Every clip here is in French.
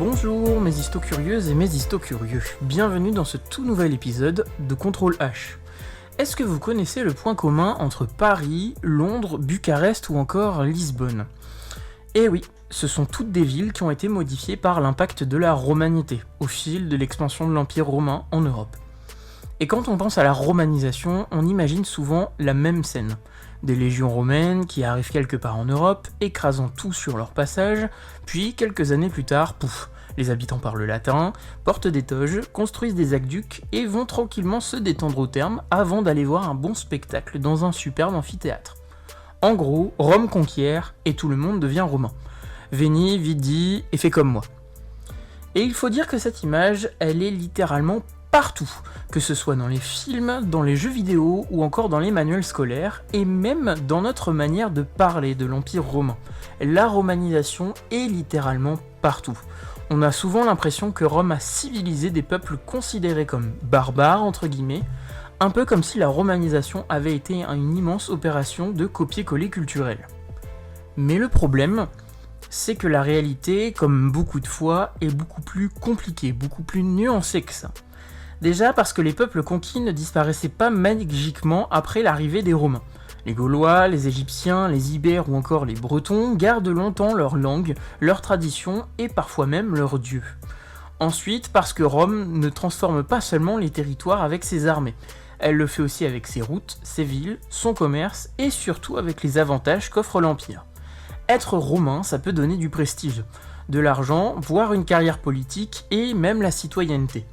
Bonjour mes histo-curieuses et mes histo-curieux, bienvenue dans ce tout nouvel épisode de Contrôle H. Est-ce que vous connaissez le point commun entre Paris, Londres, Bucarest ou encore Lisbonne ? Eh oui, ce sont toutes des villes qui ont été modifiées par l'impact de la romanité, au fil de l'expansion de l'Empire romain en Europe. Et quand on pense à la romanisation, on imagine souvent la même scène. Des légions romaines qui arrivent quelque part en Europe, écrasant tout sur leur passage, puis quelques années plus tard, pouf, les habitants parlent latin, portent des toges, construisent des aqueducs et vont tranquillement se détendre au terme avant d'aller voir un bon spectacle dans un superbe amphithéâtre. En gros, Rome conquiert et tout le monde devient romain. Veni, vidi et fais comme moi. Et il faut dire que cette image, elle est littéralement partout, que ce soit dans les films, dans les jeux vidéo ou encore dans les manuels scolaires, et même dans notre manière de parler de l'Empire romain. La romanisation est littéralement partout. On a souvent l'impression que Rome a civilisé des peuples considérés comme barbares, entre guillemets, un peu comme si la romanisation avait été une immense opération de copier-coller culturel. Mais le problème, c'est que la réalité, comme beaucoup de fois, est beaucoup plus compliquée, beaucoup plus nuancée que ça. Déjà parce que les peuples conquis ne disparaissaient pas magiquement après l'arrivée des Romains. Les Gaulois, les Égyptiens, les Ibères ou encore les Bretons gardent longtemps leur langue, leurs traditions et parfois même leurs dieux. Ensuite, parce que Rome ne transforme pas seulement les territoires avec ses armées, elle le fait aussi avec ses routes, ses villes, son commerce et surtout avec les avantages qu'offre l'Empire. Être romain, ça peut donner du prestige, de l'argent, voire une carrière politique et même la citoyenneté.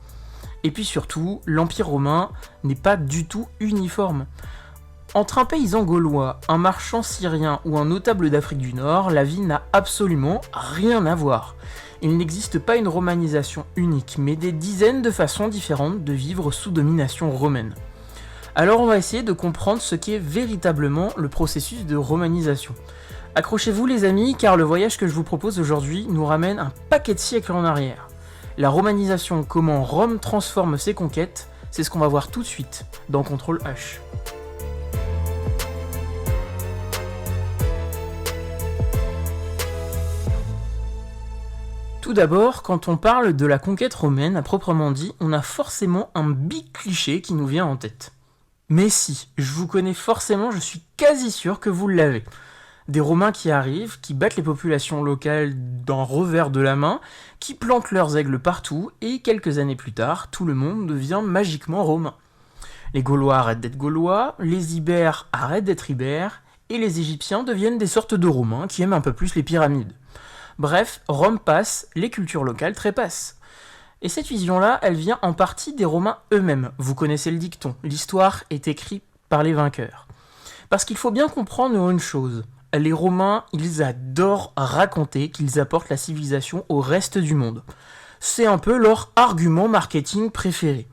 Et puis surtout, l'Empire romain n'est pas du tout uniforme. Entre un paysan gaulois, un marchand syrien ou un notable d'Afrique du Nord, la vie n'a absolument rien à voir. Il n'existe pas une romanisation unique, mais des dizaines de façons différentes de vivre sous domination romaine. Alors on va essayer de comprendre ce qu'est véritablement le processus de romanisation. Accrochez-vous les amis, car le voyage que je vous propose aujourd'hui nous ramène un paquet de siècles en arrière. La romanisation, comment Rome transforme ses conquêtes, c'est ce qu'on va voir tout de suite dans Contrôle H. Tout d'abord, quand on parle de la conquête romaine à proprement dit, on a forcément un big cliché qui nous vient en tête. Mais si, je vous connais forcément, je suis quasi sûr que vous l'avez. Des Romains qui arrivent, qui battent les populations locales d'un revers de la main, qui plantent leurs aigles partout, et quelques années plus tard, tout le monde devient magiquement romain. Les Gaulois arrêtent d'être Gaulois, les Ibères arrêtent d'être Ibères, et les Égyptiens deviennent des sortes de Romains qui aiment un peu plus les pyramides. Bref, Rome passe, les cultures locales trépassent. Et cette vision-là, elle vient en partie des Romains eux-mêmes. Vous connaissez le dicton, l'histoire est écrite par les vainqueurs. Parce qu'il faut bien comprendre une chose. Les Romains, ils adorent raconter qu'ils apportent la civilisation au reste du monde. C'est un peu leur argument marketing préféré.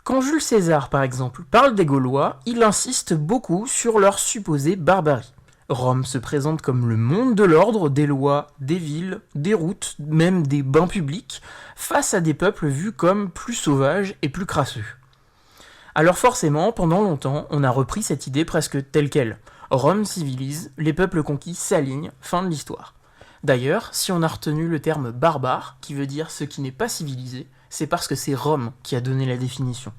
Quand Jules César, par exemple, parle des Gaulois, il insiste beaucoup sur leur supposée barbarie. Rome se présente comme le monde de l'ordre, des lois, des villes, des routes, même des bains publics, face à des peuples vus comme plus sauvages et plus crasseux. Alors forcément, pendant longtemps, on a repris cette idée presque telle quelle. Rome civilise, les peuples conquis s'alignent, fin de l'histoire. D'ailleurs, si on a retenu le terme barbare, qui veut dire ce qui n'est pas civilisé, c'est parce que c'est Rome qui a donné la définition.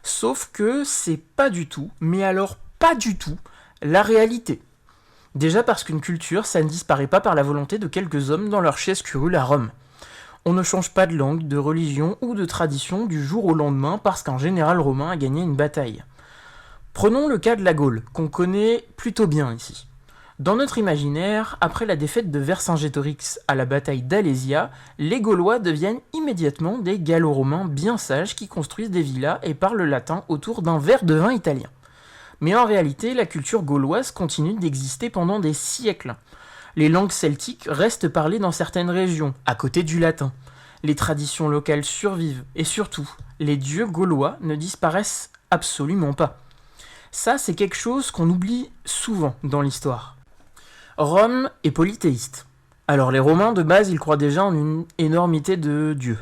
Sauf que c'est pas du tout, mais alors pas du tout, la réalité. Déjà parce qu'une culture, ça ne disparaît pas par la volonté de quelques hommes dans leur chaise curule à Rome. On ne change pas de langue, de religion ou de tradition du jour au lendemain parce qu'un général romain a gagné une bataille. Prenons le cas de la Gaule, qu'on connaît plutôt bien ici. Dans notre imaginaire, après la défaite de Vercingétorix à la bataille d'Alésia, les Gaulois deviennent immédiatement des Gallo-Romains bien sages qui construisent des villas et parlent latin autour d'un verre de vin italien. Mais en réalité, la culture gauloise continue d'exister pendant des siècles. Les langues celtiques restent parlées dans certaines régions, à côté du latin. Les traditions locales survivent, et surtout, les dieux gaulois ne disparaissent absolument pas. Ça, c'est quelque chose qu'on oublie souvent dans l'histoire. Rome est polythéiste. Alors les Romains, de base, ils croient déjà en une énormité de dieux.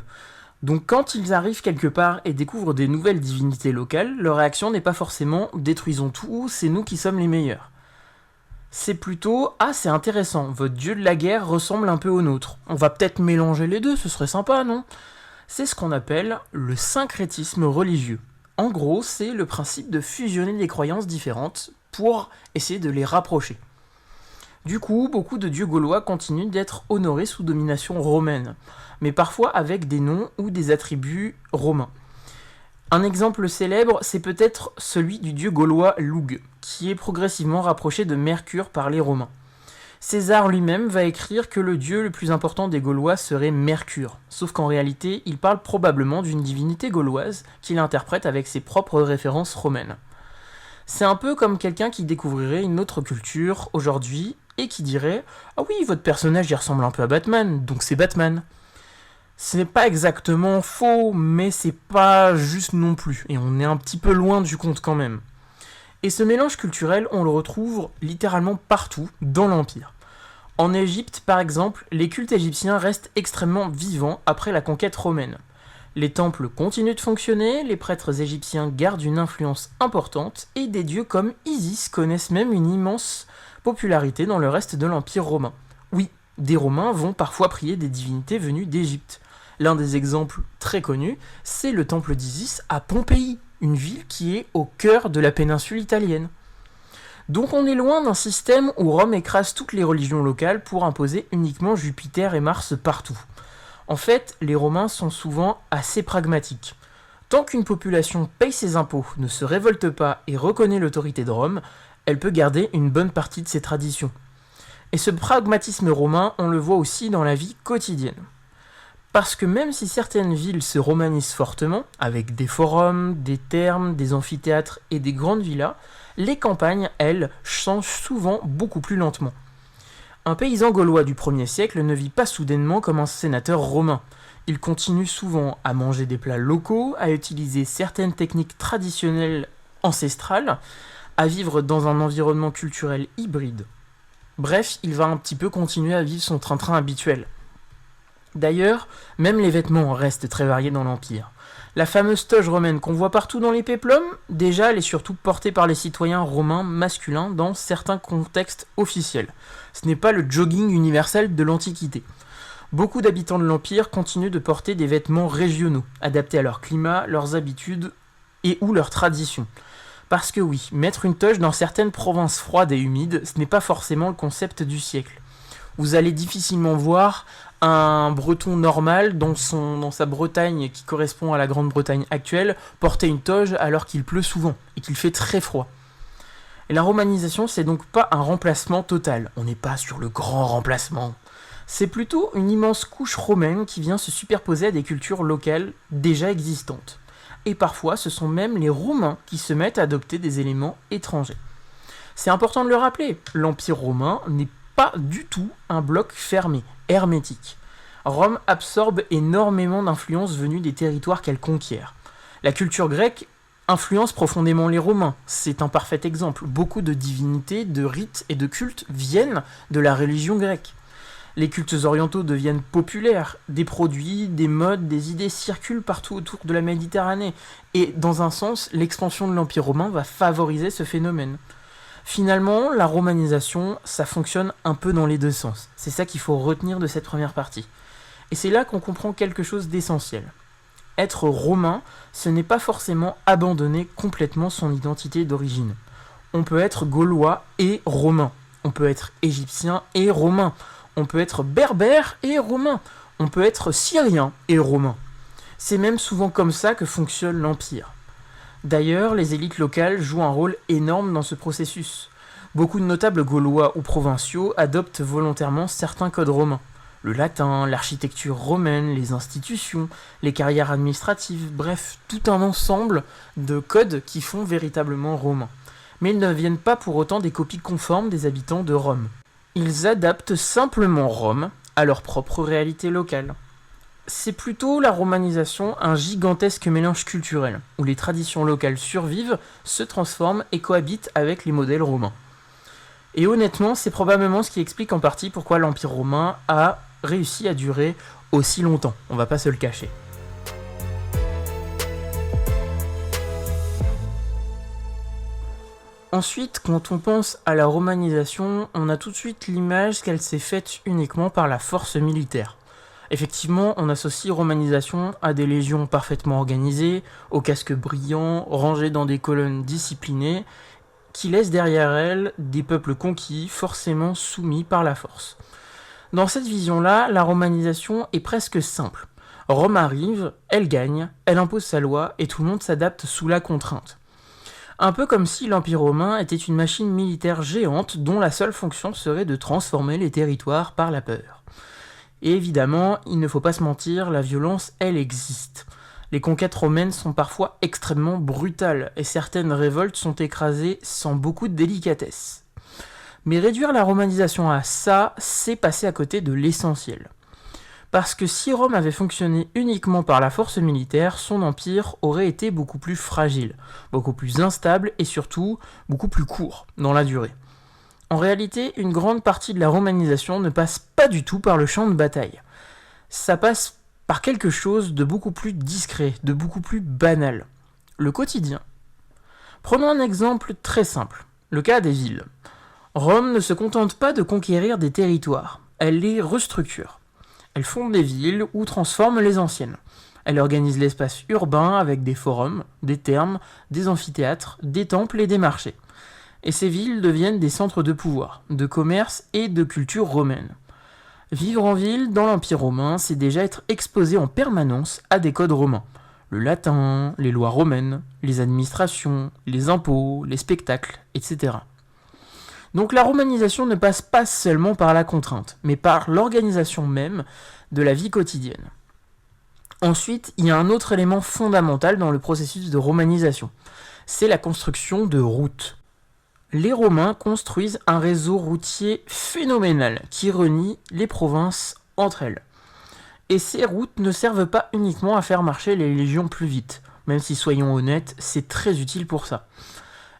Donc quand ils arrivent quelque part et découvrent des nouvelles divinités locales, leur réaction n'est pas forcément « détruisons tout, c'est nous qui sommes les meilleurs ». C'est plutôt « Ah, c'est intéressant, votre dieu de la guerre ressemble un peu au nôtre. On va peut-être mélanger les deux, ce serait sympa, non ?» C'est ce qu'on appelle le syncrétisme religieux. En gros, c'est le principe de fusionner des croyances différentes pour essayer de les rapprocher. Du coup, beaucoup de dieux gaulois continuent d'être honorés sous domination romaine, mais parfois avec des noms ou des attributs romains. Un exemple célèbre, c'est peut-être celui du dieu gaulois Lugh, qui est progressivement rapproché de Mercure par les Romains. César lui-même va écrire que le dieu le plus important des Gaulois serait Mercure, sauf qu'en réalité, il parle probablement d'une divinité gauloise qu'il interprète avec ses propres références romaines. C'est un peu comme quelqu'un qui découvrirait une autre culture aujourd'hui et qui dirait « Ah oui, votre personnage y ressemble un peu à Batman, donc c'est Batman ». Ce n'est pas exactement faux, mais c'est pas juste non plus, et on est un petit peu loin du compte quand même. Et ce mélange culturel, on le retrouve littéralement partout dans l'Empire. En Égypte, par exemple, les cultes égyptiens restent extrêmement vivants après la conquête romaine. Les temples continuent de fonctionner, les prêtres égyptiens gardent une influence importante, et des dieux comme Isis connaissent même une immense popularité dans le reste de l'Empire romain. Oui, des Romains vont parfois prier des divinités venues d'Égypte. L'un des exemples très connus, c'est le temple d'Isis à Pompéi, une ville qui est au cœur de la péninsule italienne. Donc on est loin d'un système où Rome écrase toutes les religions locales pour imposer uniquement Jupiter et Mars partout. En fait, les Romains sont souvent assez pragmatiques. Tant qu'une population paye ses impôts, ne se révolte pas et reconnaît l'autorité de Rome, elle peut garder une bonne partie de ses traditions. Et ce pragmatisme romain, on le voit aussi dans la vie quotidienne. Parce que même si certaines villes se romanisent fortement, avec des forums, des thermes, des amphithéâtres et des grandes villas, les campagnes, elles, changent souvent beaucoup plus lentement. Un paysan gaulois du 1er siècle ne vit pas soudainement comme un sénateur romain. Il continue souvent à manger des plats locaux, à utiliser certaines techniques traditionnelles ancestrales, à vivre dans un environnement culturel hybride. Bref, il va un petit peu continuer à vivre son train-train habituel. D'ailleurs, même les vêtements restent très variés dans l'Empire. La fameuse toge romaine qu'on voit partout dans les péplums, déjà elle est surtout portée par les citoyens romains masculins dans certains contextes officiels. Ce n'est pas le jogging universel de l'Antiquité. Beaucoup d'habitants de l'Empire continuent de porter des vêtements régionaux, adaptés à leur climat, leurs habitudes et ou leurs traditions. Parce que oui, mettre une toge dans certaines provinces froides et humides, ce n'est pas forcément le concept du siècle. Vous allez difficilement voir un breton normal dans sa Bretagne qui correspond à la Grande-Bretagne actuelle porter une toge alors qu'il pleut souvent et qu'il fait très froid. Et la romanisation, c'est donc pas un remplacement total, on n'est pas sur le grand remplacement. C'est plutôt une immense couche romaine qui vient se superposer à des cultures locales déjà existantes. Et parfois, ce sont même les Romains qui se mettent à adopter des éléments étrangers. C'est important de le rappeler, l'Empire romain n'est pas du tout un bloc fermé, hermétique. Rome absorbe énormément d'influences venues des territoires qu'elle conquiert. La culture grecque influence profondément les Romains, c'est un parfait exemple. Beaucoup de divinités, de rites et de cultes viennent de la religion grecque. Les cultes orientaux deviennent populaires, des produits, des modes, des idées circulent partout autour de la Méditerranée, et dans un sens, l'expansion de l'Empire romain va favoriser ce phénomène. Finalement, la romanisation, ça fonctionne un peu dans les deux sens. C'est ça qu'il faut retenir de cette première partie. Et c'est là qu'on comprend quelque chose d'essentiel. Être romain, ce n'est pas forcément abandonner complètement son identité d'origine. On peut être gaulois et romain. On peut être égyptien et romain. On peut être berbère et romain. On peut être syrien et romain. C'est même souvent comme ça que fonctionne l'Empire. D'ailleurs, les élites locales jouent un rôle énorme dans ce processus. Beaucoup de notables gaulois ou provinciaux adoptent volontairement certains codes romains. Le latin, l'architecture romaine, les institutions, les carrières administratives, bref, tout un ensemble de codes qui font véritablement romains. Mais ils ne deviennent pas pour autant des copies conformes des habitants de Rome. Ils adaptent simplement Rome à leur propre réalité locale. C'est plutôt la romanisation un gigantesque mélange culturel, où les traditions locales survivent, se transforment et cohabitent avec les modèles romains. Et honnêtement, c'est probablement ce qui explique en partie pourquoi l'Empire romain a réussi à durer aussi longtemps, on va pas se le cacher. Ensuite, quand on pense à la romanisation, on a tout de suite l'image qu'elle s'est faite uniquement par la force militaire. Effectivement, on associe romanisation à des légions parfaitement organisées, aux casques brillants, rangés dans des colonnes disciplinées, qui laissent derrière elles des peuples conquis, forcément soumis par la force. Dans cette vision-là, la romanisation est presque simple. Rome arrive, elle gagne, elle impose sa loi et tout le monde s'adapte sous la contrainte. Un peu comme si l'Empire romain était une machine militaire géante dont la seule fonction serait de transformer les territoires par la peur. Et évidemment, il ne faut pas se mentir, la violence, elle existe. Les conquêtes romaines sont parfois extrêmement brutales et certaines révoltes sont écrasées sans beaucoup de délicatesse. Mais réduire la romanisation à ça, c'est passer à côté de l'essentiel. Parce que si Rome avait fonctionné uniquement par la force militaire, son empire aurait été beaucoup plus fragile, beaucoup plus instable et surtout beaucoup plus court dans la durée. En réalité, une grande partie de la romanisation ne passe pas du tout par le champ de bataille. Ça passe par quelque chose de beaucoup plus discret, de beaucoup plus banal. Le quotidien. Prenons un exemple très simple, le cas des villes. Rome ne se contente pas de conquérir des territoires, elle les restructure. Elle fonde des villes ou transforme les anciennes. Elle organise l'espace urbain avec des forums, des thermes, des amphithéâtres, des temples et des marchés. Et ces villes deviennent des centres de pouvoir, de commerce et de culture romaine. Vivre en ville, dans l'Empire romain, c'est déjà être exposé en permanence à des codes romains. Le latin, les lois romaines, les administrations, les impôts, les spectacles, etc. Donc la romanisation ne passe pas seulement par la contrainte, mais par l'organisation même de la vie quotidienne. Ensuite, il y a un autre élément fondamental dans le processus de romanisation. C'est la construction de routes. Les Romains construisent un réseau routier phénoménal qui relie les provinces entre elles. Et ces routes ne servent pas uniquement à faire marcher les légions plus vite, même si soyons honnêtes, c'est très utile pour ça.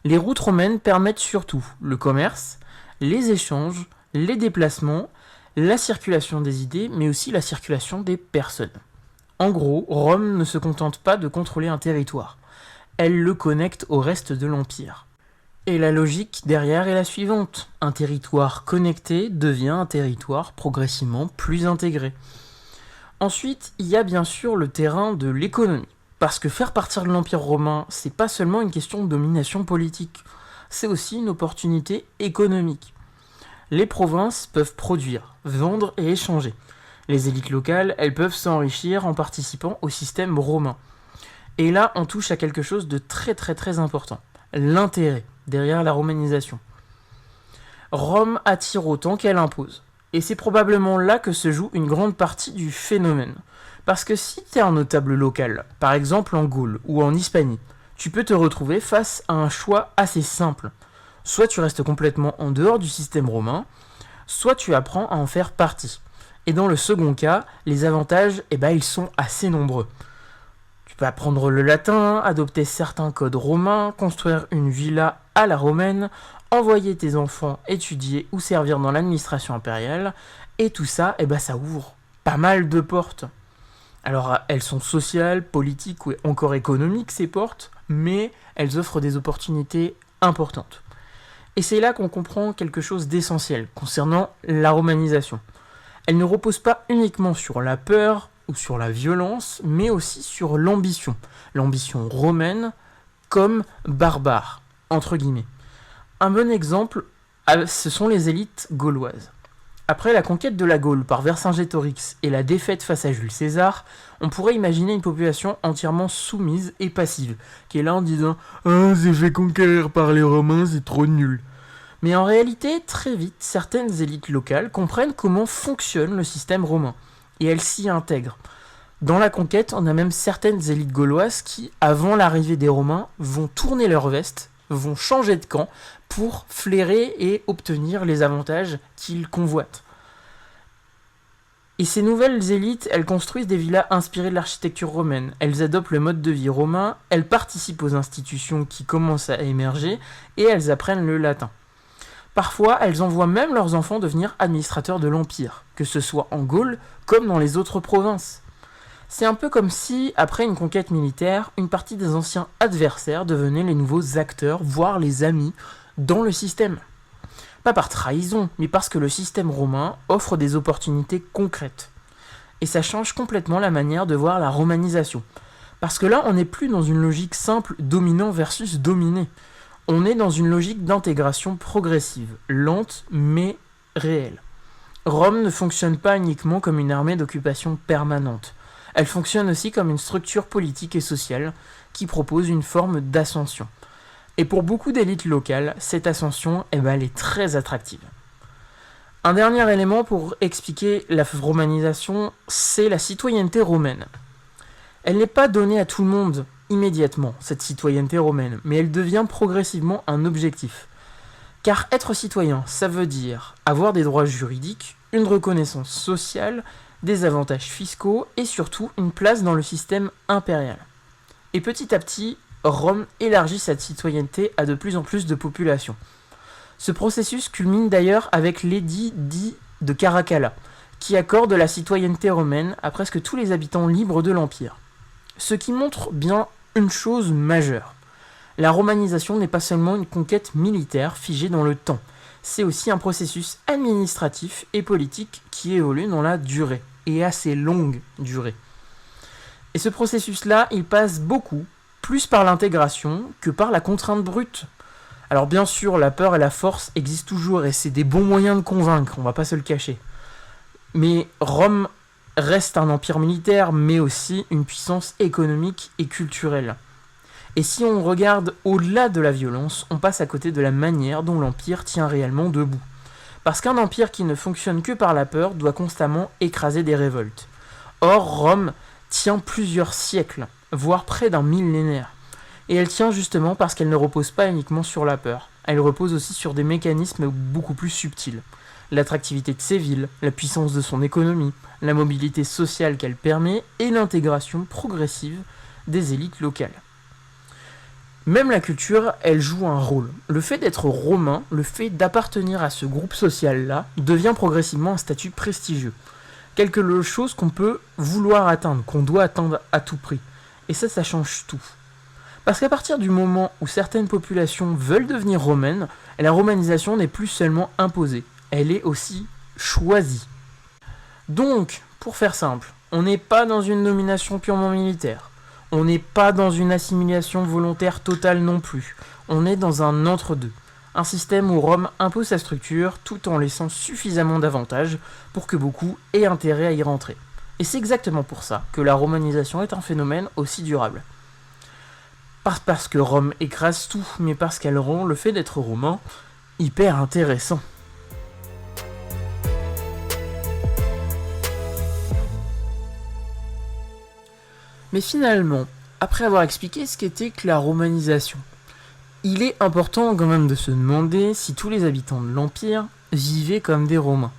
Les routes romaines permettent surtout le commerce, les échanges, les déplacements, la circulation des idées, mais aussi la circulation des personnes. En gros, Rome ne se contente pas de contrôler un territoire, elle le connecte au reste de l'Empire. Et la logique derrière est la suivante, un territoire connecté devient un territoire progressivement plus intégré. Ensuite, il y a bien sûr le terrain de l'économie. Parce que faire partir de l'Empire romain, c'est pas seulement une question de domination politique, c'est aussi une opportunité économique. Les provinces peuvent produire, vendre et échanger. Les élites locales, elles peuvent s'enrichir en participant au système romain. Et là, on touche à quelque chose de très important, l'intérêt derrière la romanisation. Rome attire autant qu'elle impose. Et c'est probablement là que se joue une grande partie du phénomène. Parce que si tu es un notable local, par exemple en Gaule ou en Hispanie, tu peux te retrouver face à un choix assez simple. Soit tu restes complètement en dehors du système romain, soit tu apprends à en faire partie. Et dans le second cas, les avantages, ils sont assez nombreux. Tu peux apprendre le latin, adopter certains codes romains, construire une villa à la romaine, envoyer tes enfants étudier ou servir dans l'administration impériale, et tout ça, ça ouvre pas mal de portes. Alors, elles sont sociales, politiques ou encore économiques, ces portes, mais elles offrent des opportunités importantes. Et c'est là qu'on comprend quelque chose d'essentiel concernant la romanisation. Elle ne repose pas uniquement sur la peur ou sur la violence, mais aussi sur l'ambition. L'ambition romaine comme barbare, entre guillemets. Un bon exemple, ce sont les élites gauloises. Après la conquête de la Gaule par Vercingétorix et la défaite face à Jules César, on pourrait imaginer une population entièrement soumise et passive, qui est là en disant « Ah, c'est fait conquérir par les Romains, c'est trop nul ». Mais en réalité, très vite, certaines élites locales comprennent comment fonctionne le système romain, et elles s'y intègrent. Dans la conquête, on a même certaines élites gauloises qui, avant l'arrivée des Romains, vont tourner leur veste, vont changer de camp pour flairer et obtenir les avantages qu'ils convoitent. Et ces nouvelles élites, elles construisent des villas inspirées de l'architecture romaine, elles adoptent le mode de vie romain, elles participent aux institutions qui commencent à émerger et elles apprennent le latin. Parfois, elles envoient même leurs enfants devenir administrateurs de l'Empire, que ce soit en Gaule comme dans les autres provinces. C'est un peu comme si, après une conquête militaire, une partie des anciens adversaires devenaient les nouveaux acteurs, voire les amis dans le système. Pas par trahison, mais parce que le système romain offre des opportunités concrètes. Et ça change complètement la manière de voir la romanisation. Parce que là, on n'est plus dans une logique simple dominant versus dominé. On est dans une logique d'intégration progressive, lente mais réelle. Rome ne fonctionne pas uniquement comme une armée d'occupation permanente. Elle fonctionne aussi comme une structure politique et sociale qui propose une forme d'ascension. Et pour beaucoup d'élites locales, cette ascension, elle est très attractive. Un dernier élément pour expliquer la romanisation, c'est la citoyenneté romaine. Elle n'est pas donnée à tout le monde immédiatement, cette citoyenneté romaine, mais elle devient progressivement un objectif. Car être citoyen, ça veut dire avoir des droits juridiques, une reconnaissance sociale, des avantages fiscaux et surtout une place dans le système impérial. Et petit à petit, Rome élargit cette citoyenneté à de plus en plus de populations. Ce processus culmine d'ailleurs avec l'édit dit de Caracalla, qui accorde la citoyenneté romaine à presque tous les habitants libres de l'Empire. Ce qui montre bien une chose majeure. La romanisation n'est pas seulement une conquête militaire figée dans le temps, c'est aussi un processus administratif et politique qui évolue dans la durée, et assez longue durée. Et ce processus-là, il passe beaucoup plus par l'intégration que par la contrainte brute. Alors bien sûr, la peur et la force existent toujours, et c'est des bons moyens de convaincre, on va pas se le cacher. Mais Rome reste un empire militaire, mais aussi une puissance économique et culturelle. Et si on regarde au-delà de la violence, on passe à côté de la manière dont l'empire tient réellement debout. Parce qu'un empire qui ne fonctionne que par la peur doit constamment écraser des révoltes. Or, Rome tient plusieurs siècles, voire près d'un millénaire. Et elle tient justement parce qu'elle ne repose pas uniquement sur la peur. Elle repose aussi sur des mécanismes beaucoup plus subtils. L'attractivité de ses villes, la puissance de son économie, la mobilité sociale qu'elle permet et l'intégration progressive des élites locales. Même la culture, elle joue un rôle. Le fait d'être romain, le fait d'appartenir à ce groupe social-là, devient progressivement un statut prestigieux. Quelque chose qu'on peut vouloir atteindre, qu'on doit atteindre à tout prix. Et ça change tout. Parce qu'à partir du moment où certaines populations veulent devenir romaines, la romanisation n'est plus seulement imposée, elle est aussi choisie. Donc, pour faire simple, on n'est pas dans une domination purement militaire. On n'est pas dans une assimilation volontaire totale non plus. On est dans un entre-deux. Un système où Rome impose sa structure tout en laissant suffisamment d'avantages pour que beaucoup aient intérêt à y rentrer. Et c'est exactement pour ça que la romanisation est un phénomène aussi durable. Pas parce que Rome écrase tout, mais parce qu'elle rend le fait d'être romain hyper intéressant. Mais finalement, après avoir expliqué ce qu'était que la romanisation, il est important quand même de se demander si tous les habitants de l'Empire vivaient comme des Romains.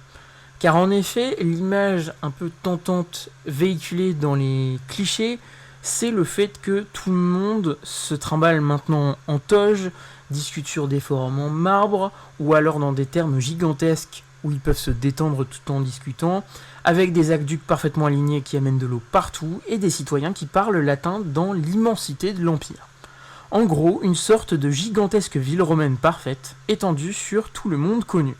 Car en effet, l'image un peu tentante véhiculée dans les clichés, c'est le fait que tout le monde se trimballe maintenant en toge, discute sur des forums en marbre, ou alors dans des termes gigantesques où ils peuvent se détendre tout en discutant, avec des aqueducs parfaitement alignés qui amènent de l'eau partout, et des citoyens qui parlent latin dans l'immensité de l'Empire. En gros, une sorte de gigantesque ville romaine parfaite, étendue sur tout le monde connu.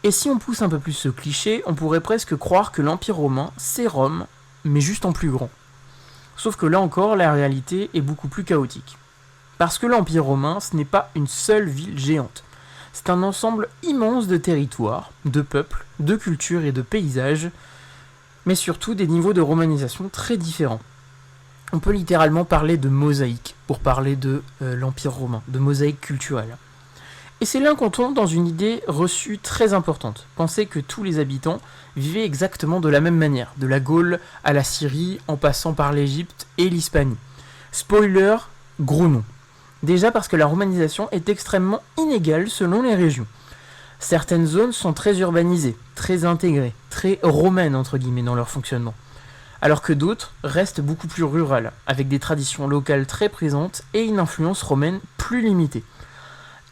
Et si on pousse un peu plus ce cliché, on pourrait presque croire que l'Empire romain, c'est Rome, mais juste en plus grand. Sauf que là encore, la réalité est beaucoup plus chaotique. Parce que l'Empire romain, ce n'est pas une seule ville géante. C'est un ensemble immense de territoires, de peuples, de cultures et de paysages, mais surtout des niveaux de romanisation très différents. On peut littéralement parler de mosaïque pour parler de l'Empire romain, de mosaïque culturelle. Et c'est là qu'on tombe dans une idée reçue très importante. Penser que tous les habitants vivaient exactement de la même manière, de la Gaule à la Syrie, en passant par l'Égypte et l'Hispanie. Spoiler, gros non. Déjà parce que la romanisation est extrêmement inégale selon les régions. Certaines zones sont très urbanisées, très intégrées, très romaines entre guillemets dans leur fonctionnement. Alors que d'autres restent beaucoup plus rurales, avec des traditions locales très présentes et une influence romaine plus limitée.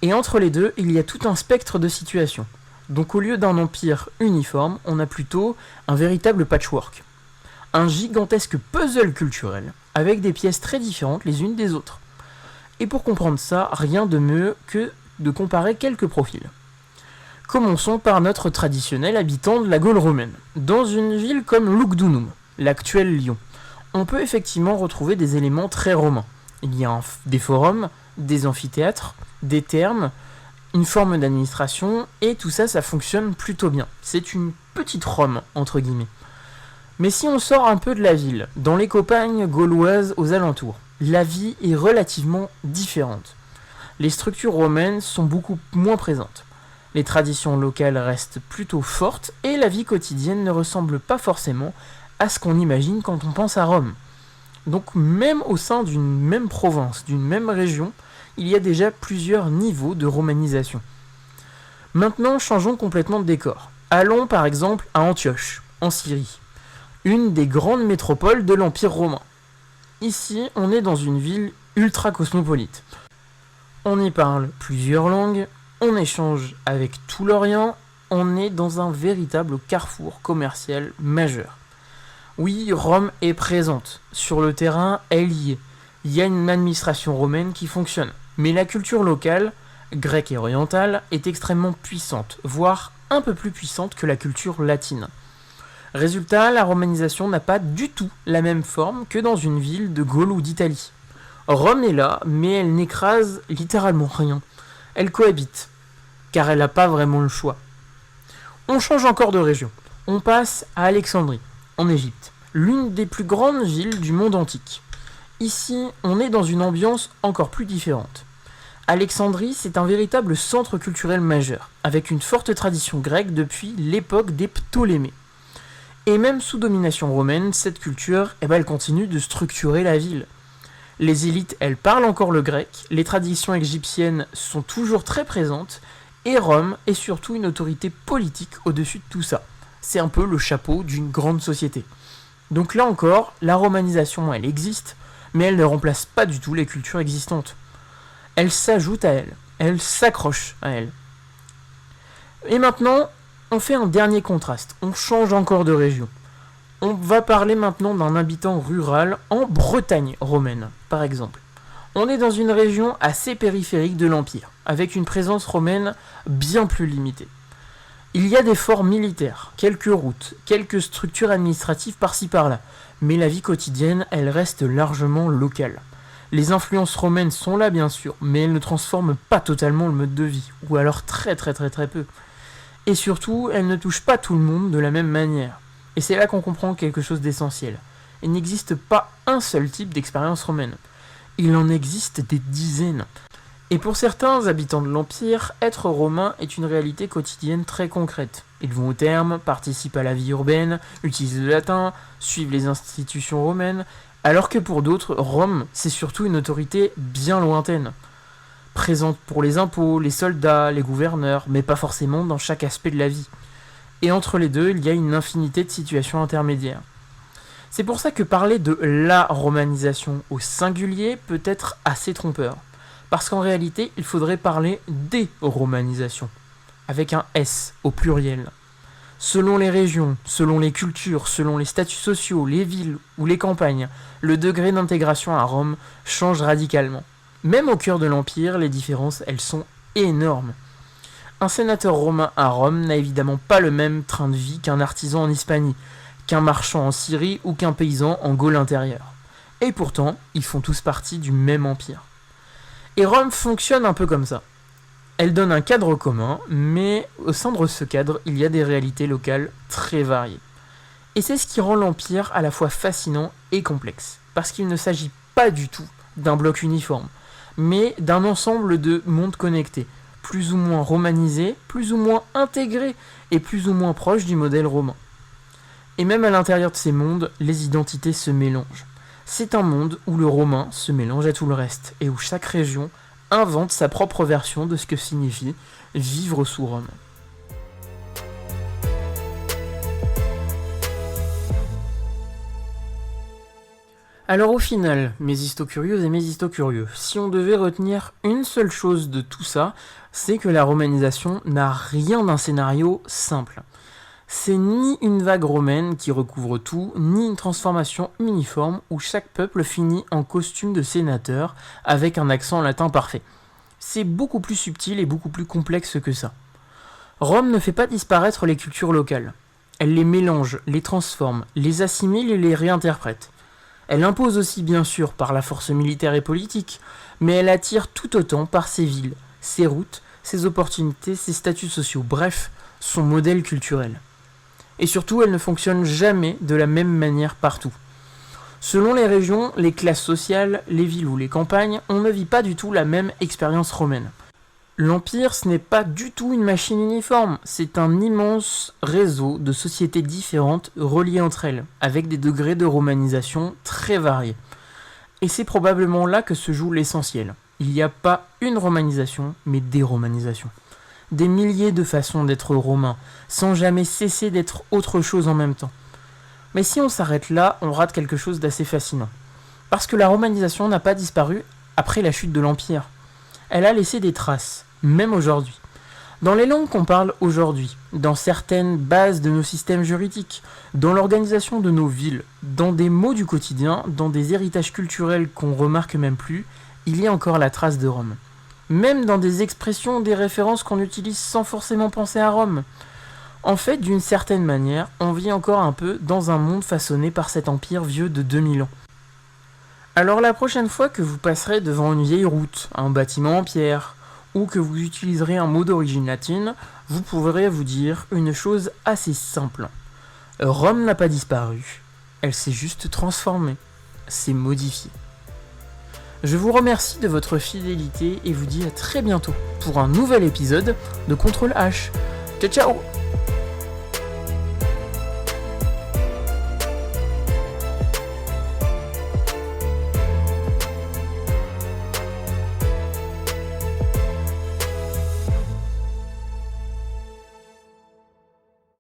Et entre les deux, il y a tout un spectre de situations. Donc au lieu d'un empire uniforme, on a plutôt un véritable patchwork. Un gigantesque puzzle culturel, avec des pièces très différentes les unes des autres. Et pour comprendre ça, rien de mieux que de comparer quelques profils. Commençons par notre traditionnel habitant de la Gaule romaine. Dans une ville comme Lugdunum, l'actuel Lyon, on peut effectivement retrouver des éléments très romains. Il y a des forums, des amphithéâtres, des thermes, une forme d'administration, et tout ça, ça fonctionne plutôt bien. C'est une petite Rome, entre guillemets. Mais si on sort un peu de la ville, dans les campagnes gauloises aux alentours, la vie est relativement différente. Les structures romaines sont beaucoup moins présentes. Les traditions locales restent plutôt fortes et la vie quotidienne ne ressemble pas forcément à ce qu'on imagine quand on pense à Rome. Donc même au sein d'une même province, d'une même région, il y a déjà plusieurs niveaux de romanisation. Maintenant, changeons complètement de décor. Allons par exemple à Antioche, en Syrie, une des grandes métropoles de l'Empire romain. Ici, on est dans une ville ultra cosmopolite. On y parle plusieurs langues, on échange avec tout l'Orient, on est dans un véritable carrefour commercial majeur. Oui, Rome est présente. Sur le terrain, elle y est. Il y a une administration romaine qui fonctionne. Mais la culture locale, grecque et orientale, est extrêmement puissante, voire un peu plus puissante que la culture latine. Résultat, la romanisation n'a pas du tout la même forme que dans une ville de Gaule ou d'Italie. Rome est là, mais elle n'écrase littéralement rien. Elle cohabite, car elle n'a pas vraiment le choix. On change encore de région. On passe à Alexandrie, en Égypte, l'une des plus grandes villes du monde antique. Ici, on est dans une ambiance encore plus différente. Alexandrie, c'est un véritable centre culturel majeur, avec une forte tradition grecque depuis l'époque des Ptolémées. Et même sous domination romaine, cette culture, elle continue de structurer la ville. Les élites, elles parlent encore le grec, les traditions égyptiennes sont toujours très présentes, et Rome est surtout une autorité politique au-dessus de tout ça. C'est un peu le chapeau d'une grande société. Donc là encore, la romanisation, elle existe, mais elle ne remplace pas du tout les cultures existantes. Elle s'ajoute à elles, elle s'accroche à elles. Et maintenant, on fait un dernier contraste, on change encore de région. On va parler maintenant d'un habitant rural en Bretagne romaine, par exemple. On est dans une région assez périphérique de l'Empire, avec une présence romaine bien plus limitée. Il y a des forts militaires, quelques routes, quelques structures administratives par-ci par-là, mais la vie quotidienne, elle reste largement locale. Les influences romaines sont là bien sûr, mais elles ne transforment pas totalement le mode de vie, ou alors très peu. Et surtout, elles ne touchent pas tout le monde de la même manière. Et c'est là qu'on comprend quelque chose d'essentiel. Il n'existe pas un seul type d'expérience romaine. Il en existe des dizaines. Et pour certains habitants de l'Empire, être romain est une réalité quotidienne très concrète. Ils vont aux thermes, participent à la vie urbaine, utilisent le latin, suivent les institutions romaines, alors que pour d'autres, Rome, c'est surtout une autorité bien lointaine. Présente pour les impôts, les soldats, les gouverneurs, mais pas forcément dans chaque aspect de la vie. Et entre les deux, il y a une infinité de situations intermédiaires. C'est pour ça que parler de la romanisation au singulier peut être assez trompeur. Parce qu'en réalité, il faudrait parler des romanisations, avec un S au pluriel. Selon les régions, selon les cultures, selon les statuts sociaux, les villes ou les campagnes, le degré d'intégration à Rome change radicalement. Même au cœur de l'Empire, les différences, elles sont énormes. Un sénateur romain à Rome n'a évidemment pas le même train de vie qu'un artisan en Hispanie, qu'un marchand en Syrie ou qu'un paysan en Gaule intérieure. Et pourtant, ils font tous partie du même empire. Et Rome fonctionne un peu comme ça. Elle donne un cadre commun, mais au sein de ce cadre, il y a des réalités locales très variées. Et c'est ce qui rend l'Empire à la fois fascinant et complexe, parce qu'il ne s'agit pas du tout d'un bloc uniforme, mais d'un ensemble de mondes connectés, plus ou moins romanisés, plus ou moins intégrés, et plus ou moins proches du modèle romain. Et même à l'intérieur de ces mondes, les identités se mélangent. C'est un monde où le romain se mélange à tout le reste, et où chaque région invente sa propre version de ce que signifie vivre sous Rome. Alors au final, mes histocurieuses et mes histocurieux, si on devait retenir une seule chose de tout ça, c'est que la romanisation n'a rien d'un scénario simple. C'est ni une vague romaine qui recouvre tout, ni une transformation uniforme où chaque peuple finit en costume de sénateur avec un accent latin parfait. C'est beaucoup plus subtil et beaucoup plus complexe que ça. Rome ne fait pas disparaître les cultures locales. Elle les mélange, les transforme, les assimile et les réinterprète. Elle impose aussi bien sûr par la force militaire et politique, mais elle attire tout autant par ses villes, ses routes, ses opportunités, ses statuts sociaux, bref, son modèle culturel. Et surtout, elle ne fonctionne jamais de la même manière partout. Selon les régions, les classes sociales, les villes ou les campagnes, on ne vit pas du tout la même expérience romaine. L'Empire, ce n'est pas du tout une machine uniforme, c'est un immense réseau de sociétés différentes reliées entre elles, avec des degrés de romanisation très variés. Et c'est probablement là que se joue l'essentiel. Il n'y a pas une romanisation, mais des romanisations. Des milliers de façons d'être romain, sans jamais cesser d'être autre chose en même temps. Mais si on s'arrête là, on rate quelque chose d'assez fascinant. Parce que la romanisation n'a pas disparu après la chute de l'Empire. Elle a laissé des traces, même aujourd'hui. Dans les langues qu'on parle aujourd'hui, dans certaines bases de nos systèmes juridiques, dans l'organisation de nos villes, dans des mots du quotidien, dans des héritages culturels qu'on remarque même plus, il y a encore la trace de Rome. Même dans des expressions, des références qu'on utilise sans forcément penser à Rome. En fait, d'une certaine manière, on vit encore un peu dans un monde façonné par cet empire vieux de 2000 ans. Alors la prochaine fois que vous passerez devant une vieille route, un bâtiment en pierre, ou que vous utiliserez un mot d'origine latine, vous pourrez vous dire une chose assez simple. Rome n'a pas disparu, elle s'est juste transformée, s'est modifiée. Je vous remercie de votre fidélité et vous dis à très bientôt pour un nouvel épisode de Contrôle H. Ciao ciao!